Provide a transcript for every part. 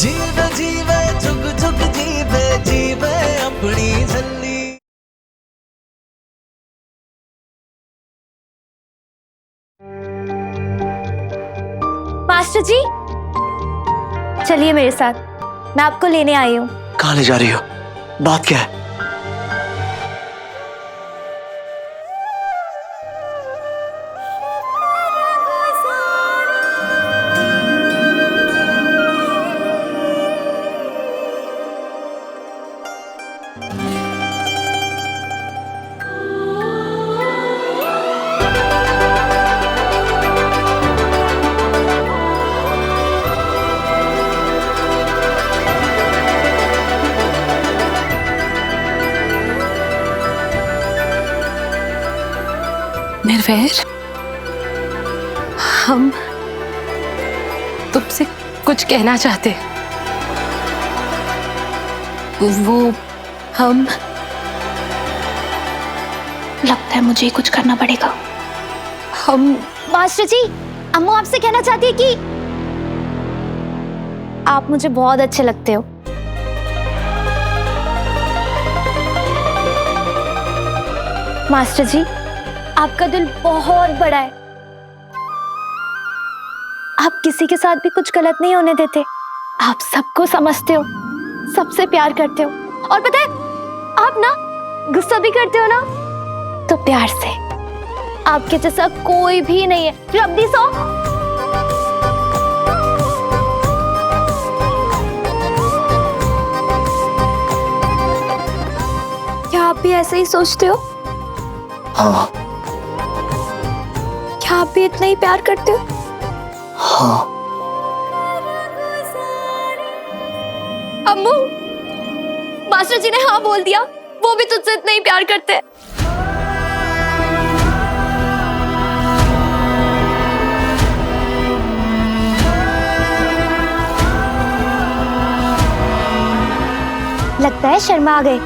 जीवे जीवे झुक झुक जीवे जीवे अपनी झल्ली। मास्टर जी, चलिए मेरे साथ, मैं आपको लेने आई हूँ। कहाँ ले जा रही हो? बात क्या है? निर्वैर, हम तुमसे कुछ कहना चाहते। वो हम लगता है मुझे कुछ करना पड़ेगा। हम मास्टर जी, अम्मू आपसे कहना चाहती है कि आप मुझे बहुत अच्छे लगते हो। मास्टर जी, आपका दिल बहुत बड़ा है। आप किसी के साथ भी कुछ गलत नहीं होने देते। आप सबको समझते हो, सबसे प्यार करते हो, और पता है आप ना गुस्सा भी करते हो ना, तो प्यार से। आपके जैसा कोई भी नहीं है। रब्बी सो, क्या आप भी ऐसे ही सोचते हो? हाँ क्या आप भी इतना ही प्यार करते हो? हाँ। अम्मू, मास्टर जी ने हाँ बोल दिया, वो भी तुझसे इतना ही प्यार करते हैं। लगता है शर्मा आ गए।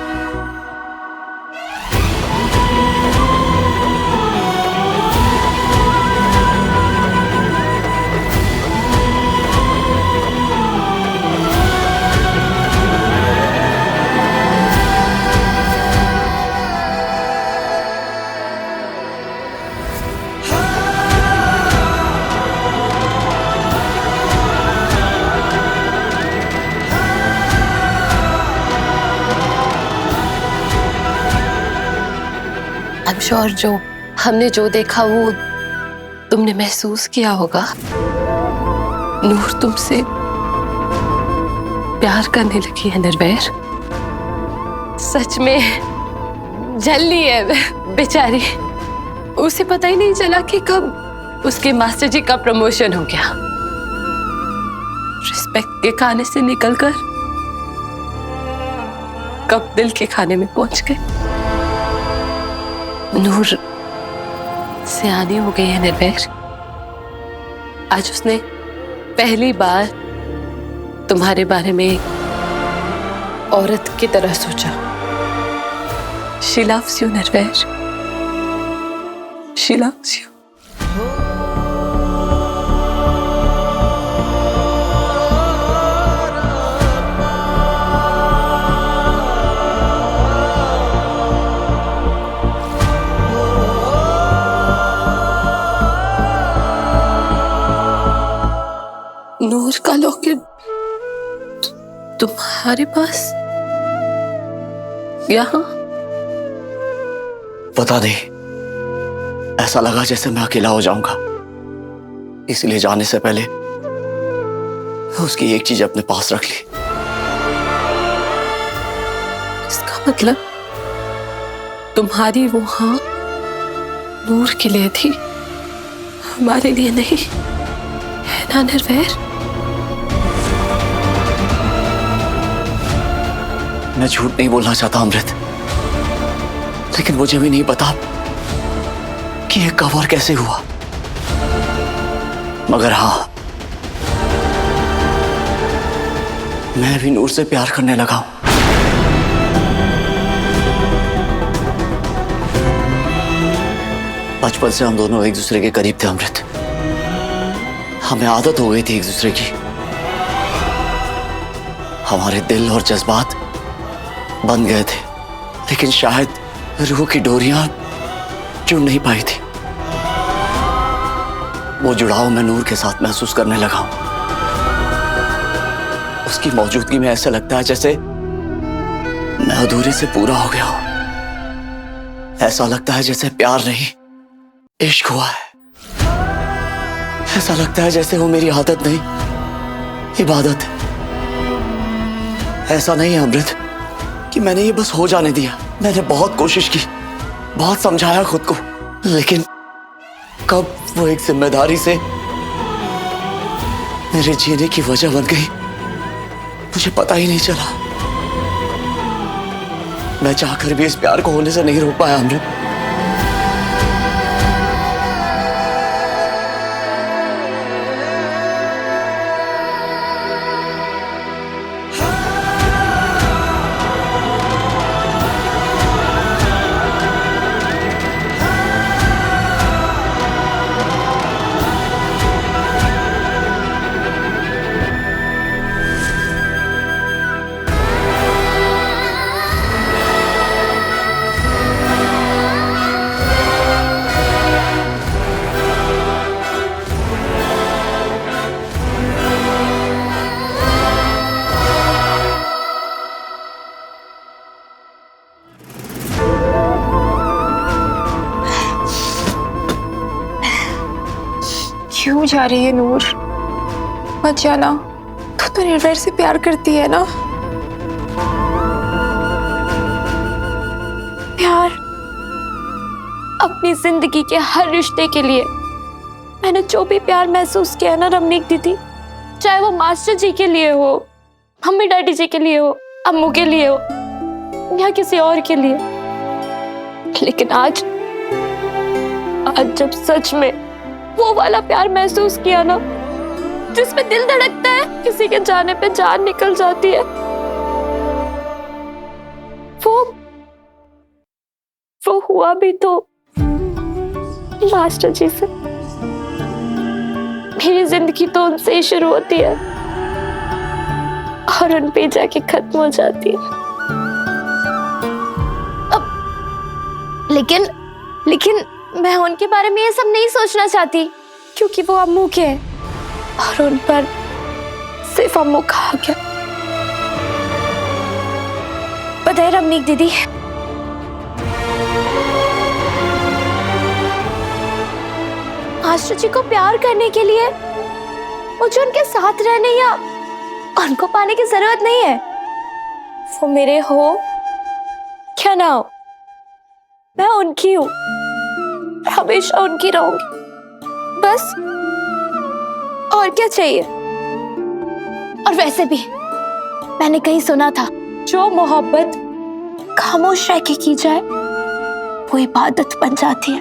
I'm sure हमने जो देखा वो तुमने महसूस किया होगा। नूर तुमसे प्यार करने लगी है निर्वैर। सच में झल्ली है बेचारी। उसे पता ही नहीं चला कि कब उसके मास्टर जी का प्रमोशन हो गया। रिस्पेक्ट के खाने से निकलकर कब दिल के खाने में पहुंच गए। नूर सियानी हो गई है निर्वैर। आज उसने पहली बार तुम्हारे बारे में औरत की तरह सोचा। She loves you, Nirvair. She loves you। नूर का लॉकेट तुम्हारे पास यहाँ? पता नहीं, ऐसा लगा जैसे मैं अकेला हो जाऊंगा, इसलिए जाने से पहले उसकी एक चीज अपने पास रख ली। इसका मतलब तुम्हारी वो हाँ नूर के लिए थी, हमारे लिए नहीं, है ना निर्वैर? मैं झूठ नहीं बोलना चाहता अमृत, लेकिन मुझे भी नहीं पता कि ये कब और कैसे हुआ। मगर हाँ, मैं भी नूर से प्यार करने लगा हूं। बचपन से हम दोनों एक दूसरे के करीब थे अमृत। हमें आदत हो गई थी एक दूसरे की। हमारे दिल और जज्बात बन गए थे, लेकिन शायद रूह की डोरियां जुड़ नहीं पाई थी। वो जुड़ाव मैं नूर के साथ महसूस करने लगा हूं। उसकी मौजूदगी में ऐसा लगता है जैसे मैं अधूरे से पूरा हो गया हूं। ऐसा लगता है जैसे प्यार नहीं, इश्क हुआ है। ऐसा लगता है जैसे वो मेरी आदत नहीं, इबादत है। ऐसा नहीं है अमृत कि मैंने ये बस हो जाने दिया। मैंने बहुत कोशिश की, बहुत समझाया खुद को, लेकिन कब वो एक जिम्मेदारी से मेरे जीने की वजह बन गई, मुझे पता ही नहीं चला। मैं चाहकर भी इस प्यार को होने से नहीं रोक पाया अमृत। क्यों जा रही है नूर? मत जाना। तू तो निर्भय से प्यार करती है ना? प्यार अपनी जिंदगी के हर रिश्ते के लिए मैंने जो भी प्यार महसूस किया ना रमनीक दीदी, चाहे वो मास्टर जी के लिए हो, मम्मी डैडी जी के लिए हो, अम्मू के लिए हो या किसी और के लिए, लेकिन आज जब सच में वो वाला प्यार महसूस किया ना जिसमें दिल धड़कता है, किसी के जाने पे जान निकल जाती है, वो हुआ भी तो मास्टर जी से। मेरी जिंदगी तो उनसे ही शुरू होती है और उन पे जाके खत्म हो जाती है। लेकिन मैं उनके बारे में ये सब नहीं सोचना चाहती, क्योंकि वो अम्मू के हैं और उन पर सिर्फ अम्मू का हक है। पता है रमनीक दीदी, मास्टर जी को प्यार करने के लिए मुझे उनके साथ रहने या उनको पाने की जरूरत नहीं है। वो मेरे हो क्या ना हो, मैं उनकी हूँ, हमेशा उनकी रहूंगी, बस। और क्या चाहिए? और वैसे भी मैंने कहीं सुना था, जो मोहब्बत खामोश रह के की जाए वो इबादत बन जाती है।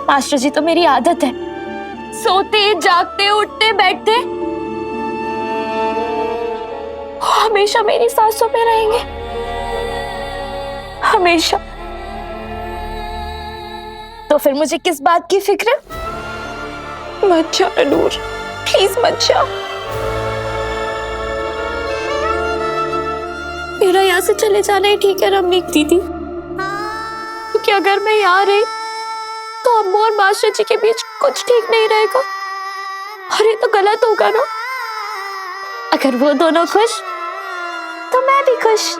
मास्टर जी तो मेरी आदत है, सोते जागते उठते बैठते वो हमेशा मेरी सांसों में रहेंगे, हमेशा। तो फिर मुझे किस बात की फिक्र? मत जा नूर, प्लीज मत जा। मेरा यहाँ से चले जाना ही ठीक है रमनीक दीदी, क्योंकि अगर मैं यहाँ रही तो अम्मू और मास्टर जी के बीच कुछ ठीक नहीं रहेगा और ये तो गलत होगा ना। अगर वो दोनों खुश तो मैं भी खुश।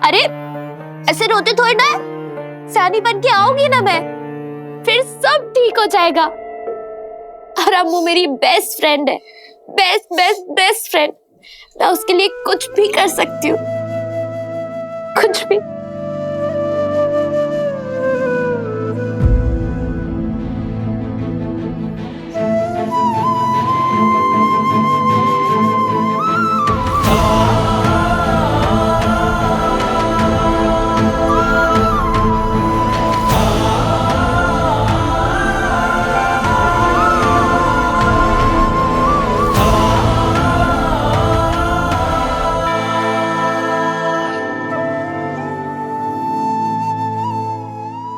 अरे ऐसे रोते थोड़ी ना, सयानी बन के आऊंगी ना मैं, फिर सब ठीक हो जाएगा। और अम्मू मेरी बेस्ट फ्रेंड है, बेस्ट फ्रेंड। मैं उसके लिए कुछ भी कर सकती हूँ, कुछ भी।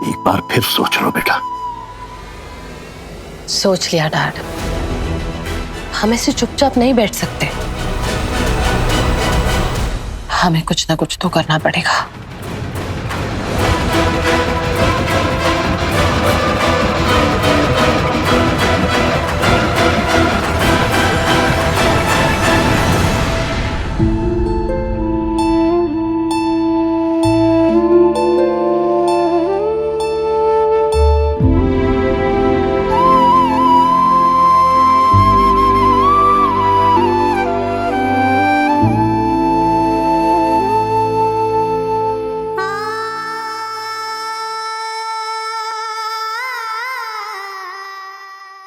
एक बार फिर सोच लो बेटा। सोच लिया डैड, हम ऐसे चुपचाप नहीं बैठ सकते। हमें कुछ ना कुछ तो करना पड़ेगा।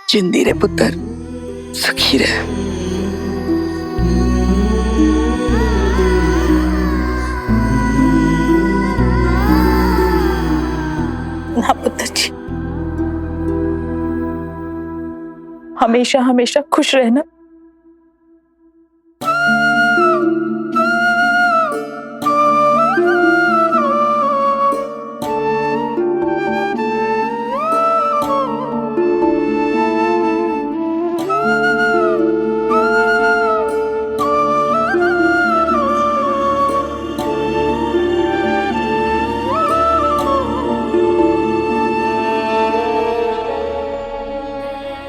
जिंदी रे पुत्र, सुखी रहे। ना पुत्र जी, हमेशा हमेशा खुश रहना।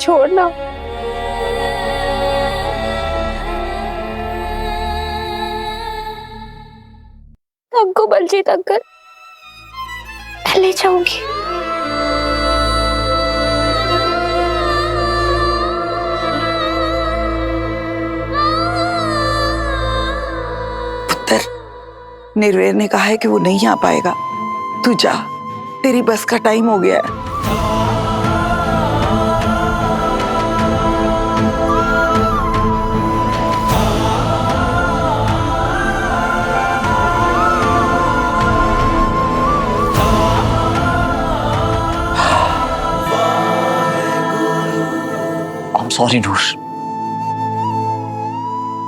छोड़ना। हमको बलजीत अंकल, मैं ले जाऊंगी। पुत्र, निर्वेर ने कहा है कि वो नहीं आ पाएगा। तू जा, तेरी बस का टाइम हो गया है। सॉरी नूर,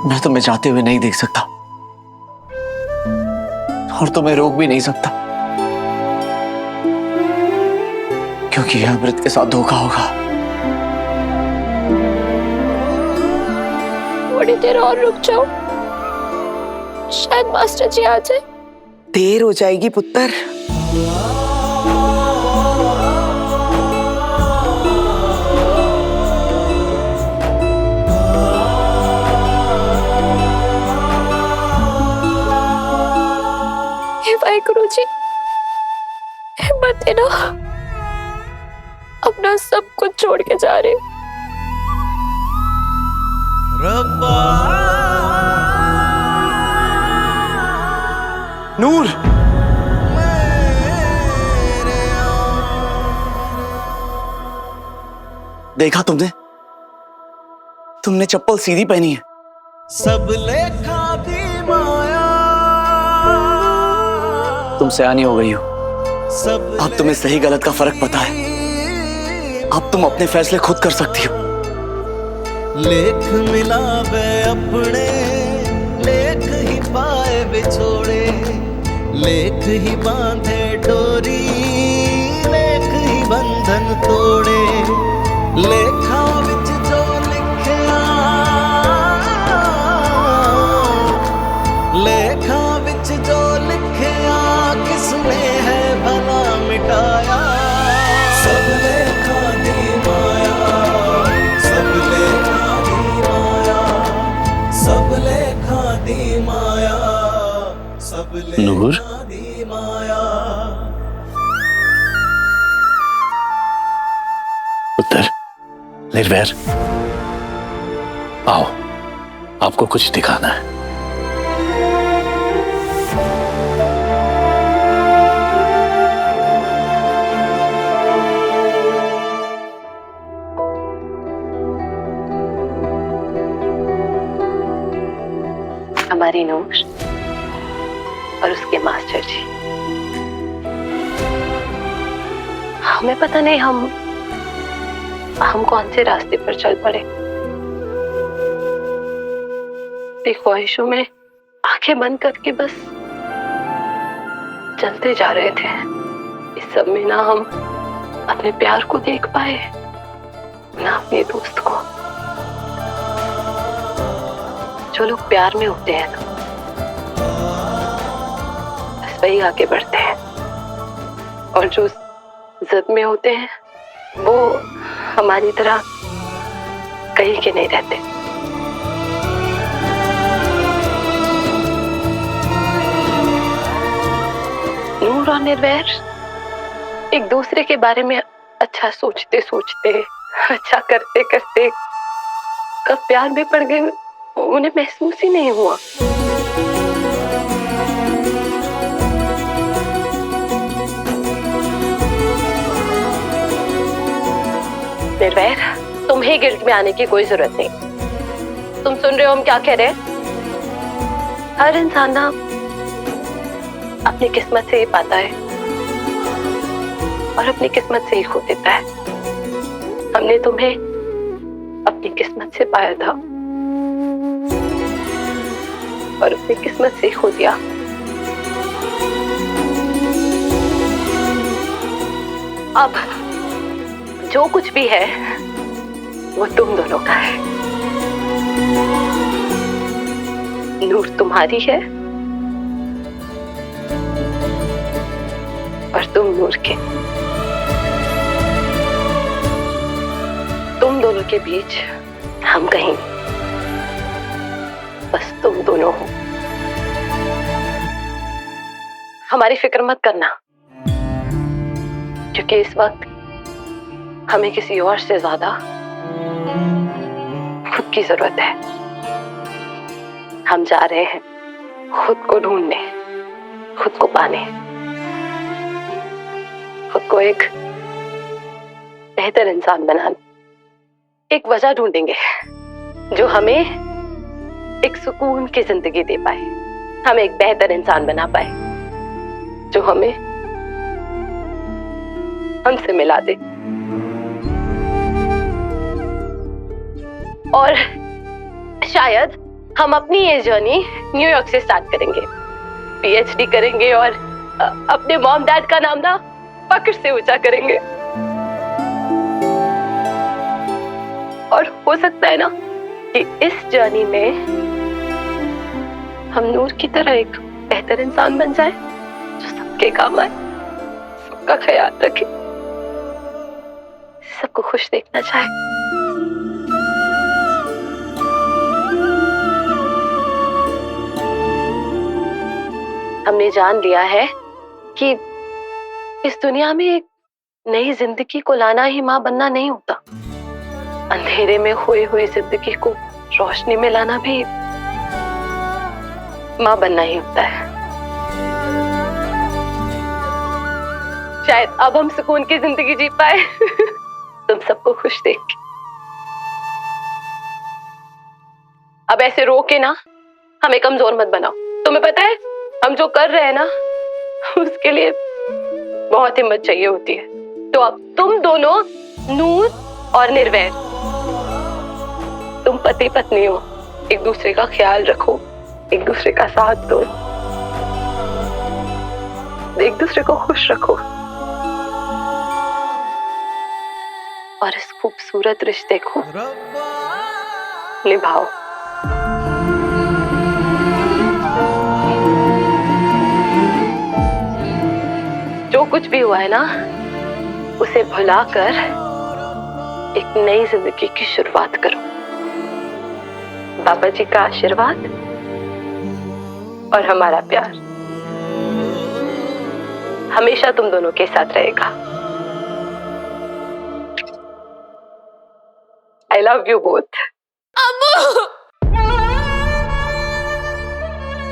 मैं तुम्हें जाते हुए नहीं देख सकता और तुम्हें रोक भी नहीं सकता, क्योंकि यह अमृत के साथ धोखा होगा। थोड़ी देर और रुक जाओ, शायद मास्टर जी आ जाए। देर हो जाएगी पुत्र। वाहिगुरु जी, हिम्मत देना, अपना सब कुछ छोड़ के जा रहे। नूर, देखा तुमने? तुमने चप्पल सीधी पहनी है। सब लेखा दी माया, तुम सयानी हो गई हो, सब अब तुम्हें सही गलत का फर्क पता है। अब तुम अपने फैसले खुद कर सकती हो। लेख मिलावे अपने, लेख ही पाए बिछोड़े, लेख ही बांधे डोरी, लेख ही बंधन तोड़े। लेखा विच जो लिखिया, लेखा विच जो लिखिया, किसने है भला मिटाया। सब लेखा दी माया, सब लेखा दी माया, सब लेखा दी माया, सब लेखा दी माया। पुत्र निर्वैर, आओ, आपको कुछ दिखाना है। हमारी नूर और उसके मास्टर जी, हमें पता नहीं हम कौन से रास्ते पर चल पड़े। ख्वाहिशों में आंखें बंद करके बस चलते जा रहे थे। इस सब में ना हम अपने प्यार को देख पाए, ना अपने दोस्त को। जो लोग प्यार में होते हैं ना, वही आगे बढ़ते हैं, और जो जिद में होते हैं वो हमारी तरह कहीं के नहीं रहते। नूर और निर्वैर एक दूसरे के बारे में अच्छा सोचते सोचते, अच्छा करते करते कब प्यार में पड़ गए उन्हें महसूस ही नहीं हुआ। निर्वैर, तुम्हें गिल्ट में आने की कोई जरूरत नहीं। तुम सुन रहे हो हम क्या कह रहे हैं? हर इंसान ना अपनी किस्मत से ही पाता है और अपनी किस्मत से ही खो देता है। हमने तुम्हें अपनी किस्मत से पाया था और अपनी किस्मत से ही खो दिया। अब जो कुछ भी है वो तुम दोनों का है। नूर तुम्हारी है और तुम नूर के। तुम दोनों के बीच हम कहीं, बस तुम दोनों हो। हमारी फिक्र मत करना, क्योंकि इस वक्त हमें किसी और से ज्यादा खुद की जरूरत है। हम जा रहे हैं खुद को ढूंढने, खुद को पाने, खुद को एक बेहतर इंसान बनाने। एक वजह ढूंढेंगे जो हमें एक सुकून की जिंदगी दे पाए, हमें एक बेहतर इंसान बना पाए, जो हमें हमसे मिला दे। और शायद हम अपनी ये जर्नी न्यूयॉर्क से स्टार्ट करेंगे, पीएचडी करेंगे और अपने मॉम डैड का नाम ना फक्र से ऊंचा करेंगे। और हो सकता है ना कि इस जर्नी में हम नूर की तरह एक बेहतर इंसान बन जाए, जो सबके काम आए, सबका ख्याल रखे, सबको खुश देखना चाहे। हमने जान लिया है कि इस दुनिया में एक नई जिंदगी को लाना ही माँ बनना नहीं होता। अंधेरे में खोई हुई जिंदगी को रोशनी में लाना भी माँ बनना ही होता है। शायद अब हम सुकून की जिंदगी जी पाए तुम सबको खुश देख के। अब ऐसे रो के ना हमें कमजोर मत बनाओ। तुम्हें पता है हम जो कर रहे हैं ना उसके लिए बहुत हिम्मत चाहिए होती है। तो अब तुम दोनों नूर और निर्वैर, तुम पति पत्नी हो, एक दूसरे का ख्याल रखो, एक दूसरे का साथ दो, एक दूसरे को खुश रखो और इस खूबसूरत रिश्ते को निभाओ। जो कुछ भी हुआ है ना उसे भुलाकर एक नई जिंदगी की शुरुआत करो। बाबा जी का आशीर्वाद और हमारा प्यार हमेशा तुम दोनों के साथ रहेगा। I love you both.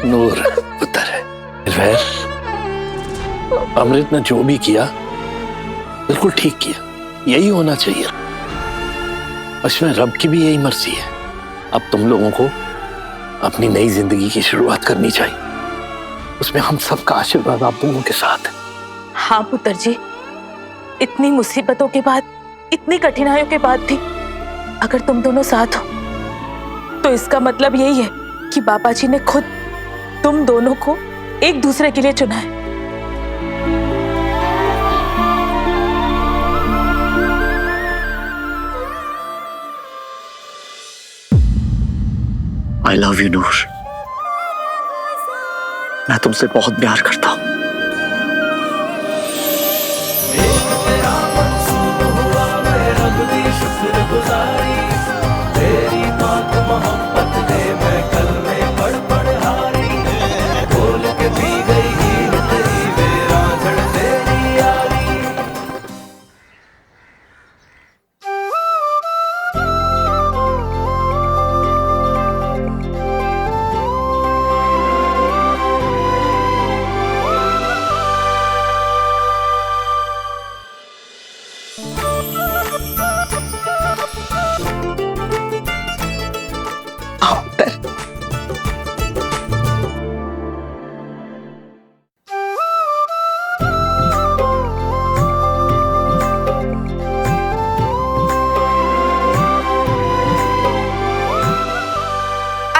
नूर पुत्र है। निर्वैर, अमृत ने जो भी किया बिल्कुल ठीक किया, यही होना चाहिए। उसमें रब की भी यही मर्जी है। अब तुम लोगों को अपनी नई जिंदगी की शुरुआत करनी चाहिए, उसमें हम सबका आशीर्वाद आप दोनों के साथ है। हाँ पुत्र जी, इतनी मुसीबतों के बाद, इतनी कठिनाइयों के बाद भी अगर तुम दोनों साथ हो तो इसका मतलब यही है कि बाबा जी ने खुद तुम दोनों को एक दूसरे के लिए चुना है। I love you, नूर। मैं तुमसे बहुत प्यार करता हूं। यारी तेरी बात मोहब्बत दे मैं कल में पढ़ हारी बोल के पी गई हीर तेरी मेरा झड़ तेरी यारी आओ अंदर।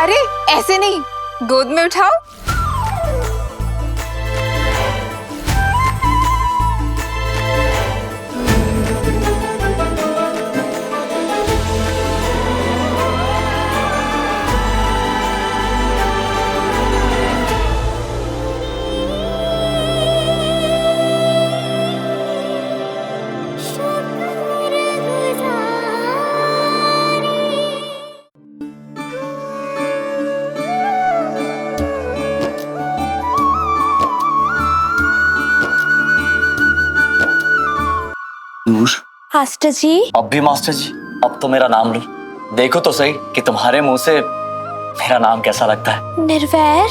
अरे ऐसे नहीं, गोद में उठाओ। नूर, मास्टर जी। अब भी मास्टर जी? अब तो मेरा नाम लो, देखो तो सही कि तुम्हारे मुंह से मेरा नाम कैसा लगता है। निर्वैर।